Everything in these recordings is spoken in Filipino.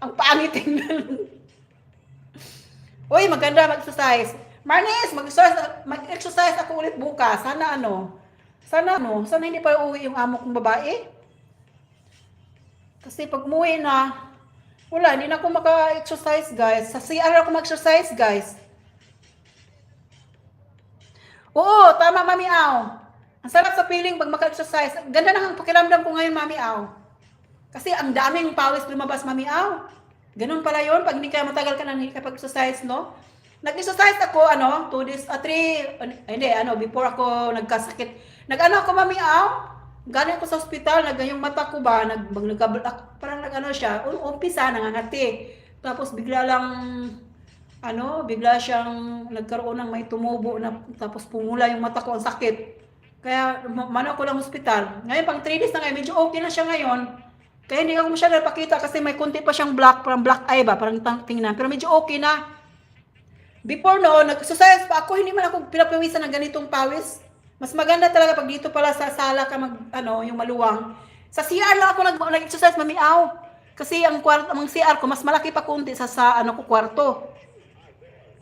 Ang pangit tingnan. Uy, maganda mag-exercise. Marnis, mag-exercise ako ulit bukas. Sana hindi pa uuwi yung amo kong babae. Kasi pag umuwi na, wala, hindi na ako maka-exercise, guys. Sa CR ako mag-exercise, guys. Oo, tama, Mami Aw. Ang sarap sa feeling pag maka-exercise. Ganda na ang pakiramdam ko ngayon, Mami Aw. Kasi ang daming pawis lumabas, Mami Aw. Ganun pala yun, pag hindi ka matagal ka na hindi ka pag-exercise, no? Nag-exercise ako, 2 days, 3, before ako nagkasakit. Ako, Mami Aw. Galing ako sa ospital, yung mata ko ba, parang siya, umpisa, nangangati. Tapos bigla siyang nagkaroon ng may tumubo na tapos pumula yung mata ko, ang sakit. Kaya mano ko lang ospital. Ngayon pang 3 days na ngayon, medyo okay na siya ngayon. Kaya hindi ako masyadong napakita kasi may konti pa siyang parang black eye ba, parang tingnan. Pero medyo okay na. Before noon, nag-exercise pa ako, hindi man ako pinapawisan ng ganitong pawis. Mas maganda talaga pag dito pala sa sala ka yung maluwang. Sa CR lang ako nag-exercise, Mami Aw. Kasi ang CR ko, mas malaki pa konti sa kwarto.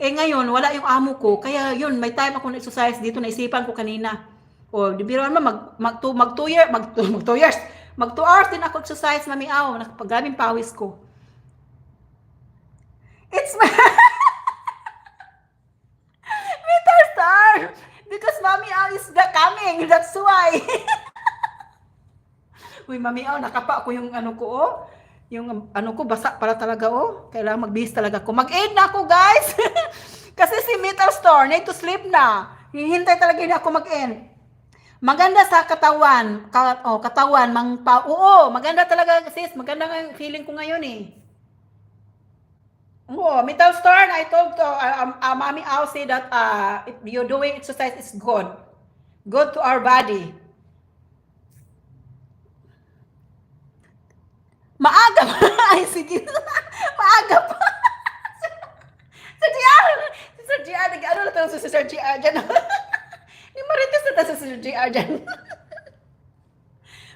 Eh ngayon, wala yung amo ko. Kaya yun, may time ako na-exercise dito, naisipan ko kanina. O, di biro naman, mag 2 years. Mag 2 hours din ako exercise, Mami Aw. Nakapagraming pawis ko. It's my... Metal Star! Because Mami Aw is coming. That's why. Uy, Mami Aw, nakapa ko yung ko, oh. Yung ko, basa pala talaga, oh. Kailangan magbihis talaga ako. Mag-aid na ako, guys. Kasi si Metal Store, need to sleep na. Hihintay talaga na ako mag-end. Maganda sa katawan. Katawan. Oo, maganda talaga, sis. Maganda nga feeling ko ngayon, eh. Oo, Metal Store, I told Mami Aw say that if you're doing exercise, it's good. Good to our body. Maaga pa. Ay, sige. Maaga pa. Sir GR, nag-ano na ito si Sir GR dyan. Ni Marites na ito si Sir GR dyan.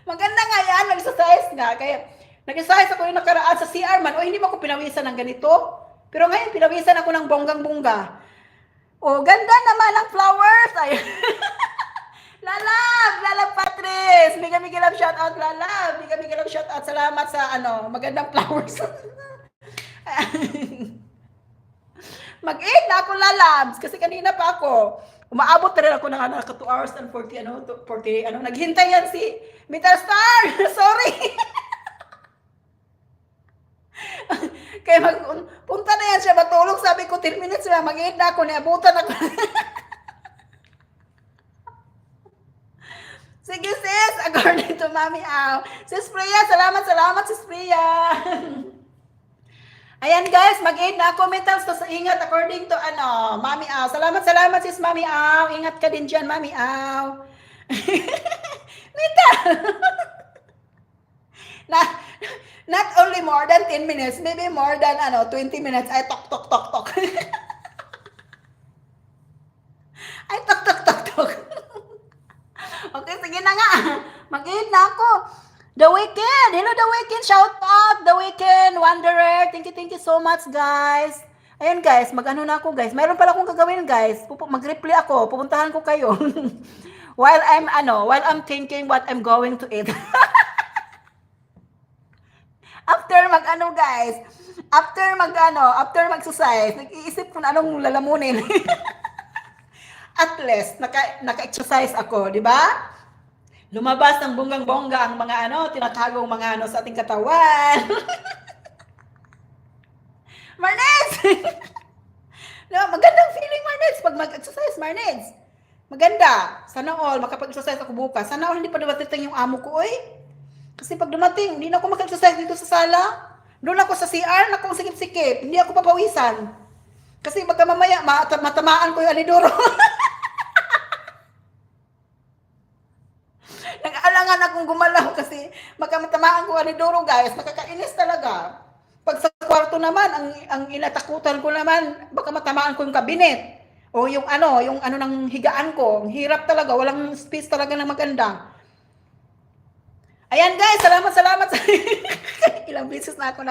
Maganda nga yan, nag-exercise nga. Kaya, nag-exercise ako yung nakaraan sa CR man. O, hindi mo ako pinawisan ng ganito. Pero ngayon, pinawisan ako ng bonggang-bongga. O, ganda naman ang flowers. Ay. Lalab Patrice. Mega love shout out, Lalab. Mega love shout out. Salamat sa magandang flowers. Mag-eat na ako, Lalabs, kasi kanina pa ako. Umaabot na rin ako ng 2 hours and 40, naghintay yan si Metal Star. Sorry. Kaya punta na yan siya, matulog, sabi ko, 10 minutes na, mag-eat na ako, niabutan ako. Sige, sis, according to Mami Aw. Sis Priya, salamat, Sis Priya. Ayan guys, mag-aid na ako. Metals to sa ingat according to Mami Aw. Salamat, sis Mami Aw. Ingat ka din dyan, Mami Aw. Mita! Not only more than 10 minutes, maybe more than 20 minutes. Ay, tok. Ay, tok. Okay, sige na nga. Mag-aid na ako. The Weeknd. Hello, The Weeknd. Shout out, The Weeknd. Wanderer. Thank you so much, guys. Ayan, guys. Mag-ano na ako, guys. Mayroon pala akong gagawin, guys. Mag-reply ako. Pupuntahan ko kayo. while I'm thinking what I'm going to eat. After guys. After mag-exercise, nag-iisip ko na anong lalamunin. At least, naka-exercise ako, di ba? Lumabas ng bonggang-bongga ang mga tinatagong mga sa ating katawan. Marnez! No, magandang feeling, Marnez, pag mag-exercise, Marnez. Maganda. Sana all, makapag-exercise ako bukas. Sana all, hindi pa dumating yung amo ko, Kasi pag dumating, hindi na ako mag-exercise dito sa sala. Doon ako sa CR, na akong sikip-sikip. Hindi ako papawisan. Kasi baka mamaya, matamaan ko yung alidoro. Nag-aalangan akong gumalaw kasi makamatamaan ko alidoro, guys. Nakakainis talaga. Pag sa kwarto naman, ang inatakutan ko naman, baka matamaan ko yung kabinet. O yung ng higaan ko. Ang hirap talaga. Walang space talaga na maganda. Ayan, guys. Salamat. Ilang beses na ako